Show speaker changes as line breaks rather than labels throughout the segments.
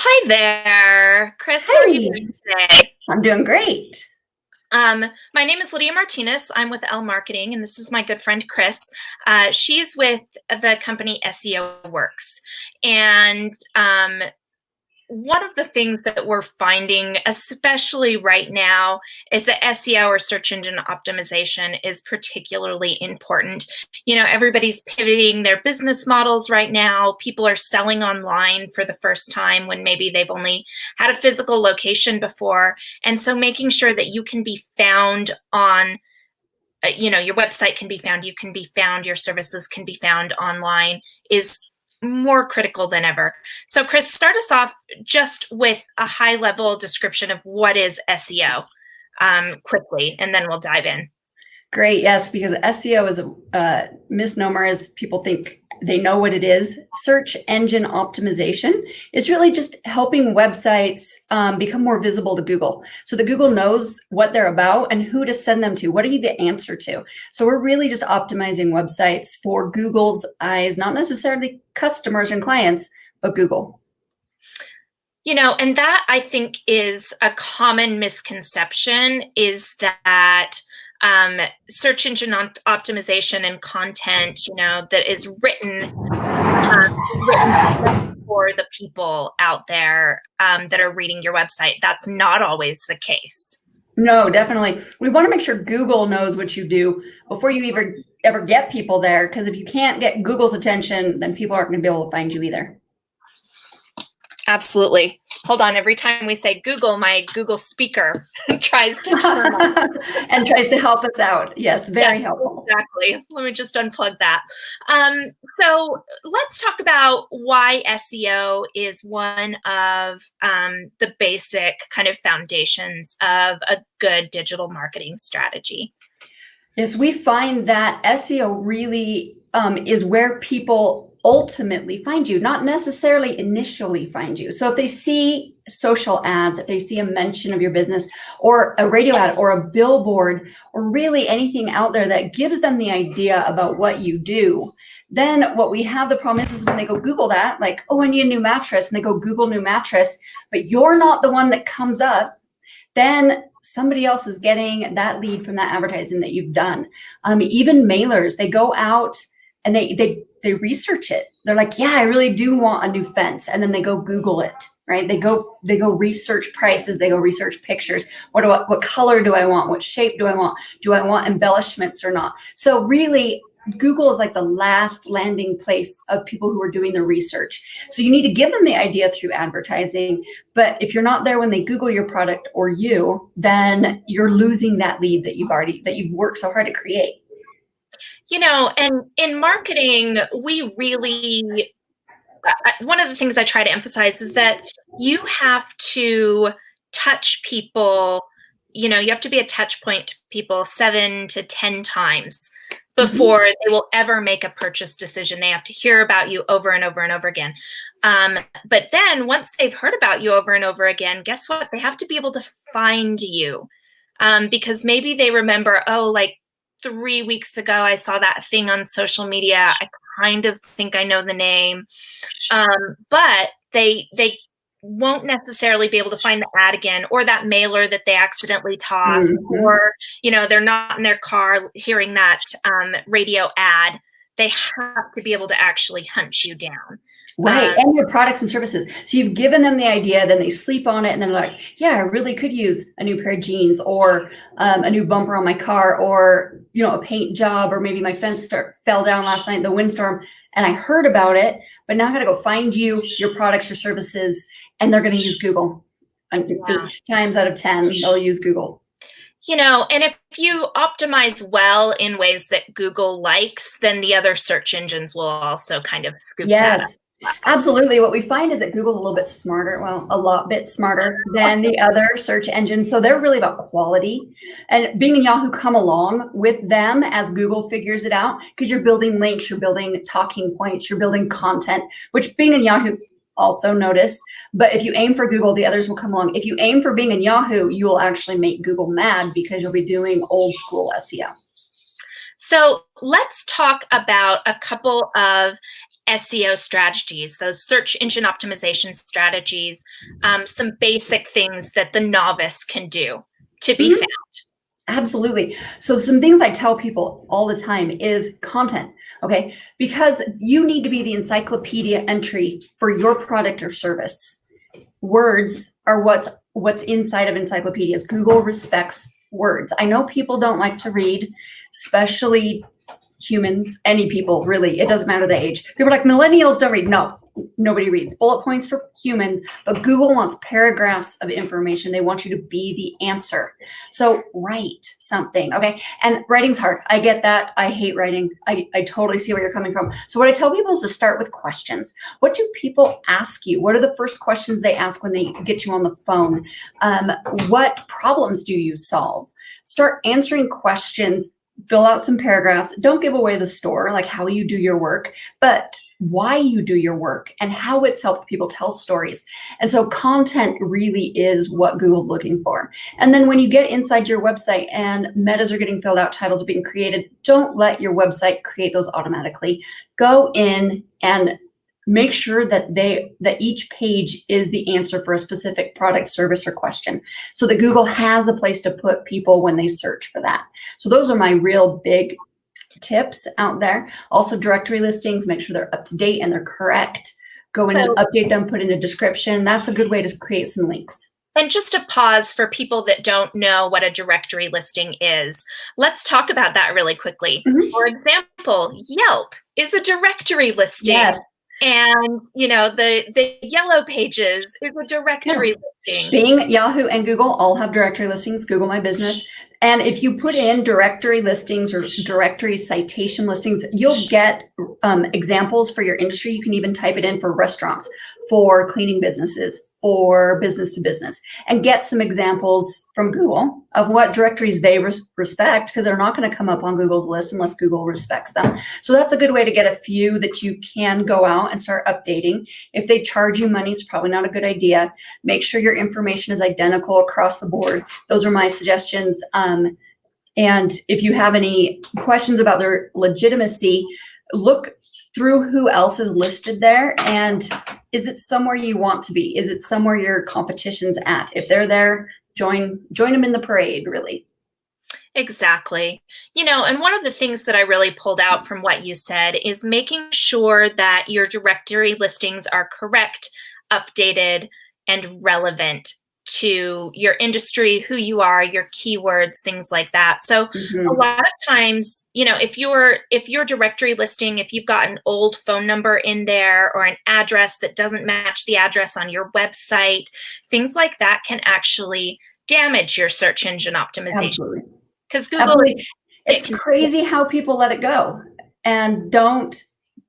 Hi there, Chris. How are you
Hey,
doing today?
I'm doing great.
My name is Lydia Martinez. I'm with Elle Marketing, and this is my good friend Chris. She's with the company SEO Werkz, and one of the things that we're finding, especially right now, is that SEO or search engine optimization is particularly important. You know, everybody's pivoting their business models right now. People are selling online for the first time when maybe they've only had a physical location before. And so making sure that you can be found on your website can be found, you can be found, your services can be found online is more critical than ever. So Chris, start us off just with a high level description of what is SEO quickly, and then we'll dive in.
Great, yes, because SEO is a misnomer as people think they know what it is. Search engine optimization is really just helping websites become more visible to Google. So that Google knows what they're about and who to send them to. What are you the answer to? So we're really just optimizing websites for Google's eyes, not necessarily customers and clients, but Google.
You know, and that I think is a common misconception, is that search engine optimization and content, that is written for the people out there that are reading your website. That's not always the case.
No, definitely. We want to make sure Google knows what you do before you ever get people there, because if you can't get Google's attention, then people aren't going to be able to find you either.
Absolutely. Hold on. Every time we say Google, my Google speaker tries to turn on.
And tries to help us out. Yes, very helpful.
Exactly. Let me just unplug that. So let's talk about why SEO is one of the basic kind of foundations of a good digital marketing strategy.
Yes, we find that SEO really is where people ultimately find you, not necessarily initially find you. So if they see social ads, if they see a mention of your business or a radio ad or a billboard or really anything out there that gives them the idea about what you do, then what we have the problem is when they go Google that, like, oh, I need a new mattress, and they go Google new mattress, but you're not the one that comes up, then somebody else is getting that lead from that advertising that you've done. Even mailers, they go out and they research it. They're like, yeah, I really do want a new fence. And then they go Google it, right? They go research prices. They go research pictures. What color do I want? What shape do I want? Do I want embellishments or not? So really, Google is like the last landing place of people who are doing the research. So you need to give them the idea through advertising. But if you're not there when they Google your product or you, then you're losing that lead that you've worked so hard to create.
You know, and in marketing, we really, one of the things I try to emphasize is that you have to touch people, you have to be a touch point to people 7 to 10 times before they will ever make a purchase decision. They have to hear about you over and over and over again. But then once they've heard about you over and over again, guess what? They have to be able to find you because maybe they remember, oh, like 3 weeks ago, I saw that thing on social media. I kind of think I know the name, but they won't necessarily be able to find the ad again, or that mailer that they accidentally tossed, or they're not in their car hearing that radio ad. They have to be able to actually hunt you down.
Right, and your products and services. So you've given them the idea, then they sleep on it, and they're like, yeah, I really could use a new pair of jeans, or a new bumper on my car, or a paint job, or maybe my fence fell down last night in the windstorm, and I heard about it, but now I gotta go find you, your products, your services, and they're gonna use Google. 8 times out of 10, they'll use Google.
And if you optimize well in ways that Google likes, then the other search engines will also kind of scoop that up.
Absolutely. What we find is that Google's a little bit smarter, a lot bit smarter than the other search engines. So they're really about quality, and Bing and Yahoo come along with them as Google figures it out, because you're building links, you're building talking points, you're building content, which Bing and Yahoo also notice. But if you aim for Google, the others will come along. If you aim for Bing and Yahoo, you will actually make Google mad, because you'll be doing old school SEO.
So let's talk about a couple of SEO strategies, those search engine optimization strategies, some basic things that the novice can do to be found.
Absolutely. So some things I tell people all the time is content, okay? Because you need to be the encyclopedia entry for your product or service. Words are what's inside of encyclopedias. Google respects words. I know people don't like to read, especially humans, any people, really. It doesn't matter the age. People are like, millennials don't read. No, nobody reads. Bullet points for humans, but Google wants paragraphs of information. They want you to be the answer. So write something, okay? And writing's hard. I get that. I hate writing. I totally see where you're coming from. So what I tell people is to start with questions. What do people ask you? What are the first questions they ask when they get you on the phone? What problems do you solve? Start answering questions. Fill out some paragraphs. Don't give away the store, like how you do your work, but why you do your work and how it's helped people tell stories. And so content really is what Google's looking for. And then when you get inside your website and metas are getting filled out, titles are being created, don't let your website create those automatically. Go in and make sure that each page is the answer for a specific product, service, or question, so that Google has a place to put people when they search for that. So those are my real big tips out there. Also, directory listings, make sure they're up to date and they're correct. Go in and update them, put in a description. That's a good way to create some links.
And just a pause for people that don't know what a directory listing is. Let's talk about that really quickly. For example, Yelp is a directory listing.
Yes.
And, the yellow pages is a directory listing.
Bing, Yahoo, and Google all have directory listings, Google My Business. And if you put in directory listings or directory citation listings, you'll get examples for your industry. You can even type it in for restaurants, for cleaning businesses, for business to business, and get some examples from Google of what directories they respect, because they're not going to come up on Google's list unless Google respects them. So that's a good way to get a few that you can go out and start updating. If they charge you money, it's probably not a good idea. Make sure your information is identical across the board. Those are my suggestions. And if you have any questions about their legitimacy, look through who else is listed there, and is it somewhere you want to be? Is it somewhere your competition's at? If they're there, join them in the parade, really.
Exactly. And one of the things that I really pulled out from what you said is making sure that your directory listings are correct, updated, and relevant to your industry, who you are, your keywords, things like that. So a lot of times, if your directory listing, if you've got an old phone number in there or an address that doesn't match the address on your website, things like that can actually damage your search engine optimization. Because Google,
it's crazy how people let it go and don't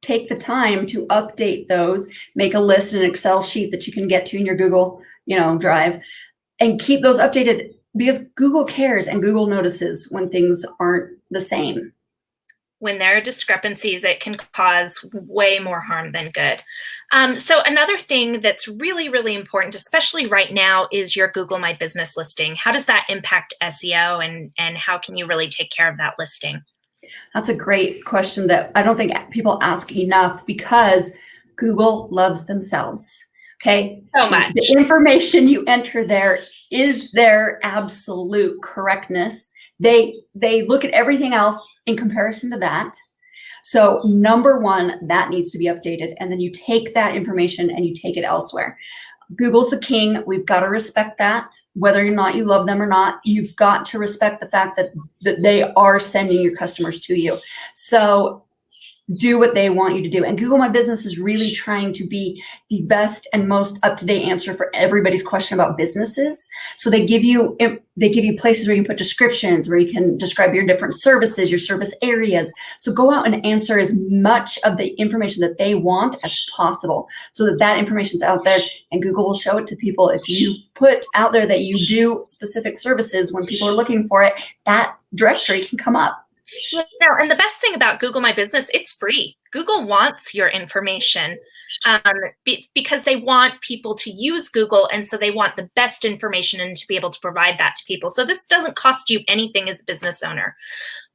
take the time to update those, make a list in an Excel sheet that you can get to in your Google Drive, and keep those updated, because Google cares and Google notices when things aren't the same.
When there are discrepancies, it can cause way more harm than good. So another thing that's really, really important, especially right now, is your Google My Business listing. How does that impact SEO, and how can you really take care of that listing?
That's a great question that I don't think people ask enough, because Google loves themselves. Okay.
So much.
The information you enter there is their absolute correctness. They look at everything else in comparison to that. So number one, that needs to be updated. And then you take that information and you take it elsewhere. Google's the king. We've got to respect that. Whether or not you love them or not, you've got to respect the fact that they are sending your customers to you. So do what they want you to do. And Google My Business is really trying to be the best and most up-to-date answer for everybody's question about businesses. So they give you places where you can put descriptions, where you can describe your different services, your service areas. So go out and answer as much of the information that they want as possible, so that information's out there, and Google will show it to people. If you've put out there that you do specific services, when people are looking for it, that directory can come up.
And the best thing about Google My Business, it's free. Google wants your information because they want people to use Google, and so they want the best information and to be able to provide that to people. So this doesn't cost you anything as a business owner.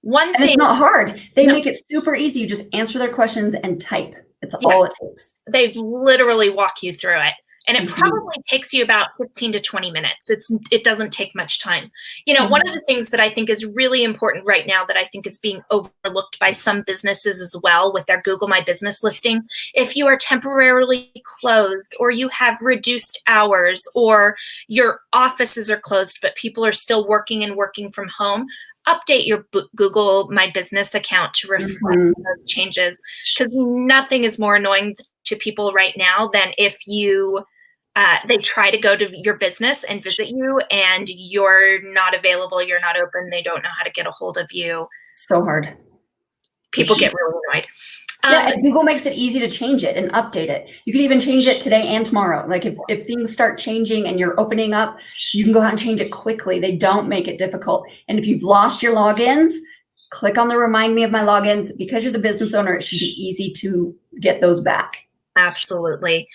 One
And
thing,
it's not hard. They
no,
make it super easy. You just answer their questions and type. It's all it takes.
they literally walk you through it. And it
Mhm.
probably takes you about 15 to 20 minutes. It doesn't take much time. You know, one of the things that I think is really important right now that I think is being overlooked by some businesses as well with their Google My Business listing, if you are temporarily closed or you have reduced hours or your offices are closed, but people are still working and working from home, update your Google My Business account to reflect those changes, because nothing is more annoying to people right now than if they try to go to your business and visit you and you're not available, you're not open, they don't know how to get a hold of you.
So hard.
People get really annoyed.
Yeah, and Google makes it easy to change it and update it. You can even change it today and tomorrow. Like if things start changing and you're opening up, you can go out and change it quickly. They don't make it difficult. And if you've lost your logins, click on the remind me of my logins. Because you're the business owner, it should be easy to get those back.
Absolutely.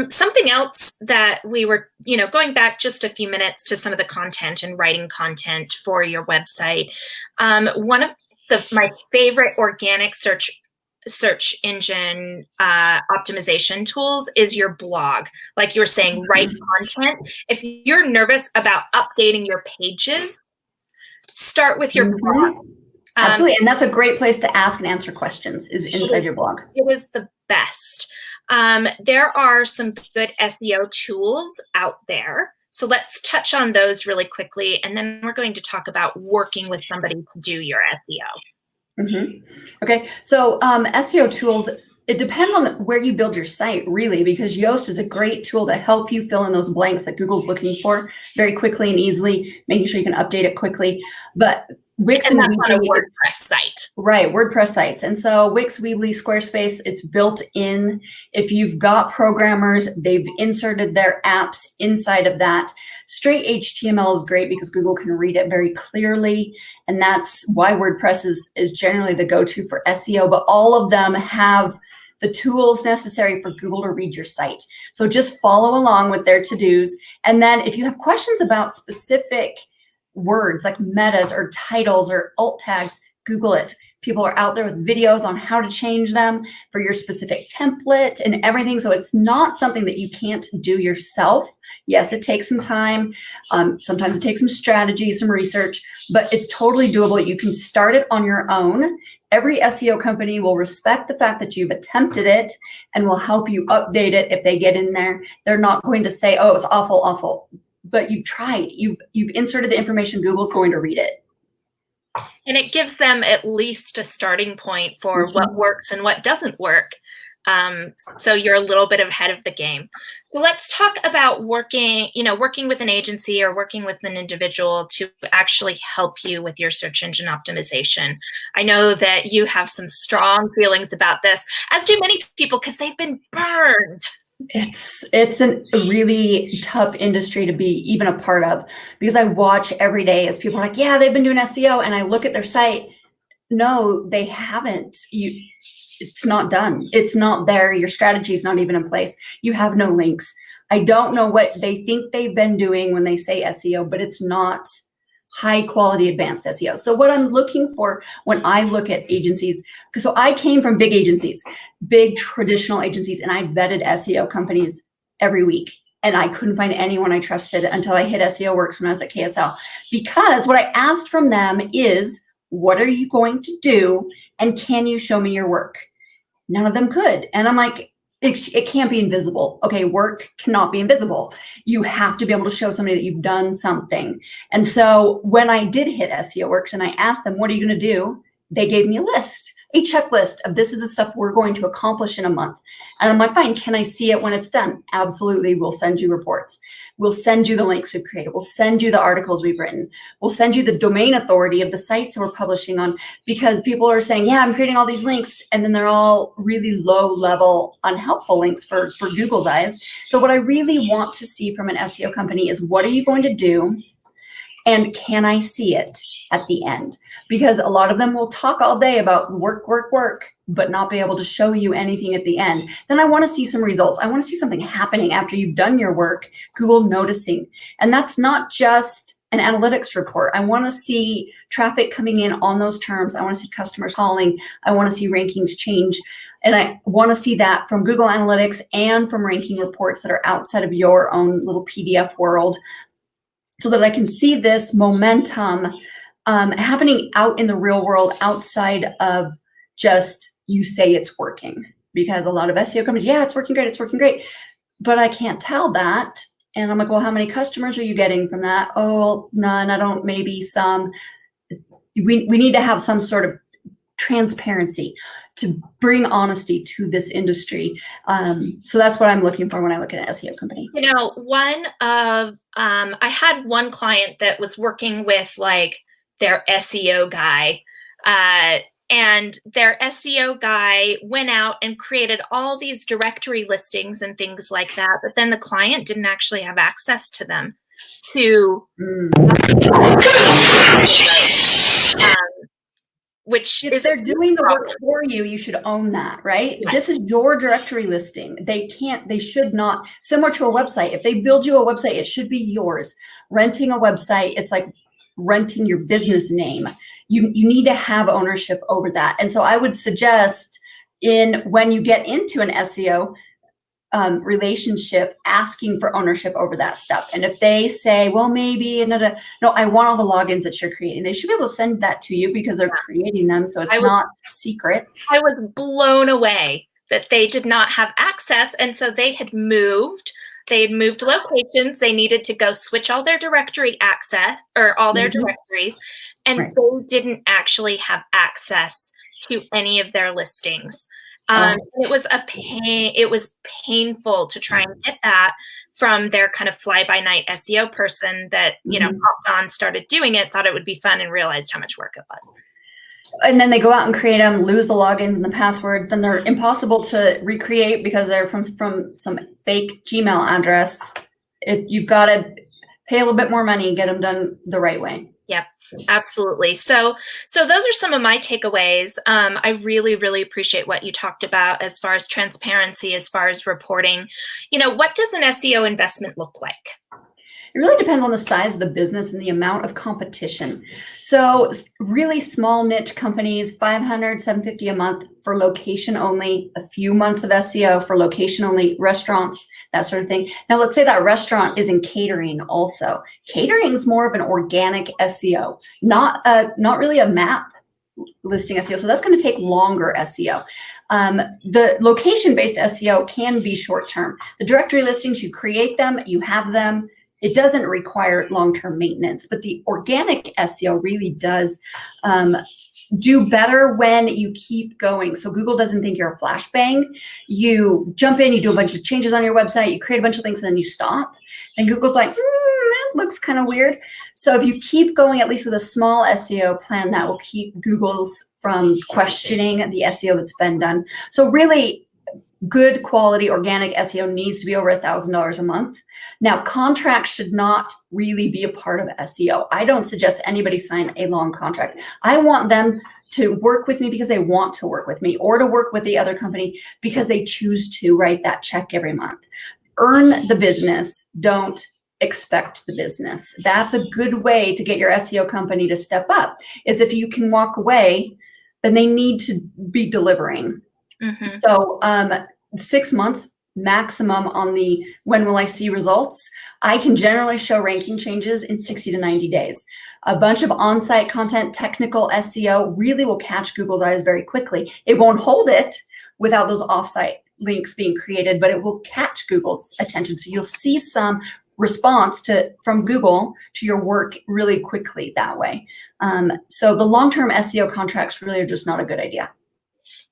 Something else that we were, going back just a few minutes to some of the content and writing content for your website. One of my favorite organic search engine optimization tools is your blog. Like you were saying, write content. If you're nervous about updating your pages, start with your blog.
Absolutely. And that's a great place to ask and answer questions, is inside your blog.
It is the best. There are some good SEO tools out there. So let's touch on those really quickly. And then we're going to talk about working with somebody to do your SEO.
Okay. So SEO tools, it depends on where you build your site, really, because Yoast is a great tool to help you fill in those blanks that Google's looking for very quickly and easily, making sure you can update it quickly. But Wix
and that's on a WordPress site.
Right, WordPress sites. And so Wix, Weebly, Squarespace, it's built in. If you've got programmers, they've inserted their apps inside of that. Straight HTML is great because Google can read it very clearly. And that's why WordPress is generally the go-to for SEO. But all of them have the tools necessary for Google to read your site. So just follow along with their to-dos. And then if you have questions about specific words like metas or titles or alt tags, Google it. People are out there with videos on how to change them for your specific template and everything. So it's not something that you can't do yourself. Yes, it takes some time. Sometimes it takes some strategy, some research, but it's totally doable. You can start it on your own. Every SEO company will respect the fact that you've attempted it and will help you update it if they get in there. They're not going to say, oh, it's awful, awful. But you've tried, you've inserted the information, Google's going to read it.
And it gives them at least a starting point for what works and what doesn't work. So you're a little bit ahead of the game. So let's talk about working with an agency or working with an individual to actually help you with your search engine optimization. I know that you have some strong feelings about this, as do many people, because they've been burned.
It's a really tough industry to be even a part of, because I watch every day as people are like, yeah, they've been doing SEO, and I look at their site. No, they haven't. It's not done. It's not there. Your strategy is not even in place. You have no links. I don't know what they think they've been doing when they say SEO, but it's not high quality advanced SEO. So what I'm looking for when I look at agencies, so I came from big agencies, big traditional agencies, and I vetted SEO companies every week. And I couldn't find anyone I trusted until I hit SEO Werkz when I was at KSL. Because what I asked from them is, what are you going to do? And can you show me your work? None of them could. And I'm like, it can't be invisible. Okay, work cannot be invisible. You have to be able to show somebody that you've done something. And so when I did hit SEO Werkz and I asked them, what are you going to do? They gave me a list, a checklist of this is the stuff we're going to accomplish in a month. And I'm like, fine, can I see it when it's done? Absolutely, we'll send you reports. We'll send you the links we've created. We'll send you the articles we've written. We'll send you the domain authority of the sites that we're publishing on, because people are saying, yeah, I'm creating all these links, and then they're all really low level, unhelpful links for Google's eyes. So what I really want to see from an SEO company is, what are you going to do? And can I see it at the end? Because a lot of them will talk all day about work, work, work, but not be able to show you anything at the end. Then I want to see some results. I want to see something happening after you've done your work, Google noticing. And that's not just an analytics report. I want to see traffic coming in on those terms. I want to see customers calling. I want to see rankings change. And I want to see that from Google Analytics and from ranking reports that are outside of your own little PDF world, so that I can see this momentum happening out in the real world outside of just you say it's working. Because a lot of SEO companies, yeah, it's working great. But I can't tell that. And I'm like, well, how many customers are you getting from that? Oh, well, none, I don't, maybe some. We need to have some sort of transparency to bring honesty to this industry. So that's what I'm looking for when I look at an SEO company.
You know, I had one client that was working with like their SEO guy, and their SEO guy went out and created all these directory listings and things like that, but then the client didn't actually have access to them which
if they're doing the work for you, you should own that, right?
Yes.
This is your directory listing. They should not, similar to a website. If they build you a website, it should be yours. Renting a website, it's like renting your business name. You need to have ownership over that. And so I would suggest when you get into an SEO relationship, asking for ownership over that stuff. And if they say, well, maybe, no, I want all the logins that you're creating, they should be able to send that to you because they're creating them. So it's not secret.
I was blown away that they did not have access. And so they had moved locations. They needed to go switch all their directory access or all their directories. And they didn't actually have access to any of their listings. It was a pain. It was painful to try and get that from their kind of fly-by-night SEO person that, hopped on, started doing it, thought it would be fun, and realized how much work it was.
And then they go out and create them, lose the logins and the password. Then they're impossible to recreate because they're from some fake Gmail address. You've got to pay a little bit more money and get them done the right way.
Yep, absolutely. So those are some of my takeaways. I really, really appreciate what you talked about as far as transparency, as far as reporting. What does an SEO investment look like?
It really depends on the size of the business and the amount of competition. So really small niche companies, $500, $750 a month for location only, a few months of SEO for location only, restaurants, that sort of thing. Now, let's say that restaurant is in catering also. Catering is more of an organic SEO, not really a map listing SEO. So that's going to take longer SEO. The location-based SEO can be short-term. The directory listings, you create them, you have them. It doesn't require long-term maintenance, but the organic SEO really does do better when you keep going. So Google doesn't think you're a flashbang. You jump in, you do a bunch of changes on your website, you create a bunch of things, and then you stop. And Google's like, that looks kind of weird. So if you keep going, at least with a small SEO plan, that will keep Google's from questioning the SEO that's been done. So really, good quality organic SEO needs to be over $1,000 a month. Now, contracts should not really be a part of SEO. I don't suggest anybody sign a long contract. I want them to work with me because they want to work with me, or to work with the other company because they choose to write that check every month. Earn the business, don't expect the business. That's a good way to get your SEO company to step up, is if you can walk away, then they need to be delivering. Mm-hmm. So 6 months maximum on the when will I see results. I can generally show ranking changes in 60 to 90 days. A bunch of on-site content, technical SEO really will catch Google's eyes very quickly. It won't hold it without those off-site links being created, but it will catch Google's attention. So you'll see some response from Google to your work really quickly that way. So the long-term SEO contracts really are just not a good idea.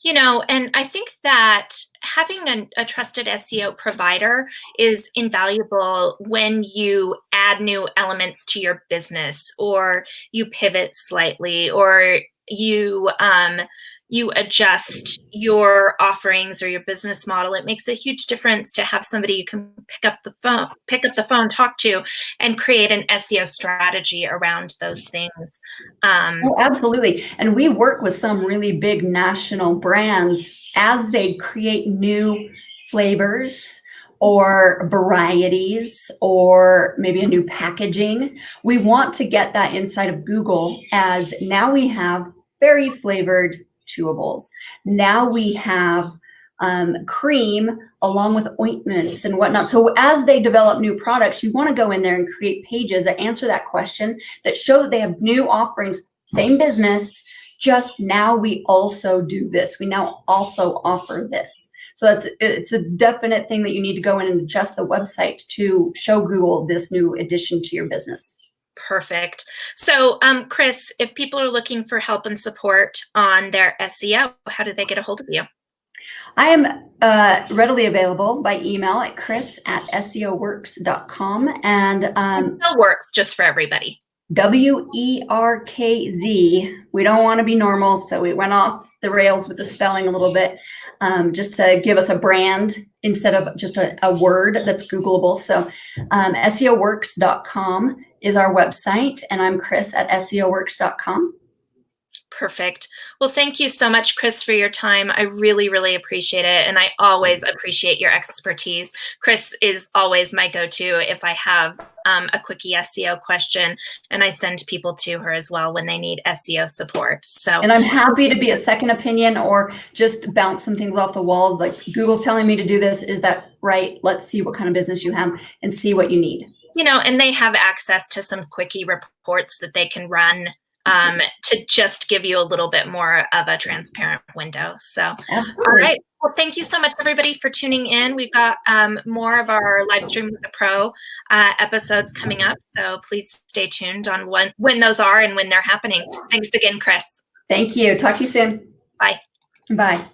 And I think that having a trusted SEO provider is invaluable when you add new elements to your business, or you pivot slightly, or you adjust your offerings or your business model. It makes a huge difference to have somebody you can pick up the phone, talk to, and create an SEO strategy around those things.
Oh, absolutely. And we work with some really big national brands as they create new flavors or varieties, or maybe a new packaging. We want to get that inside of Google, as now we have berry flavored chewables. Now we have cream along with ointments and whatnot. So as they develop new products, you want to go in there and create pages that answer that question, that show that they have new offerings, same business, just now we also do this. We now also offer this. So it's a definite thing that you need to go in and adjust the website to show Google this new addition to your business.
Perfect. So, Chris, if people are looking for help and support on their SEO, how do they get a hold of you?
I am readily available by email at chris@seowerkz.com. And
Spell Werkz, just for everybody.
WERKZ. We don't want to be normal, so we went off the rails with the spelling a little bit, just to give us a brand instead of just a word that's Googleable. So SEOwerkz.com is our website, and I'm Chris at SEOwerkz.com.
Perfect. Well, thank you so much, Chris, for your time. I really, really appreciate it. And I always appreciate your expertise. Chris is always my go-to if I have a quickie SEO question, and I send people to her as well when they need SEO support. So,
and I'm happy to be a second opinion or just bounce some things off the walls. Like, Google's telling me to do this. Is that right? Let's see what kind of business you have and see what you need.
You know, and they have access to some quickie reports that they can run to just give you a little bit more of a transparent window. So,
Absolutely.
All right. Well, thank you so much, everybody, for tuning in. We've got more of our live stream with the pro episodes coming up. So please stay tuned on when those are and when they're happening. Thanks again, Chris.
Thank you. Talk to you soon.
Bye.
Bye.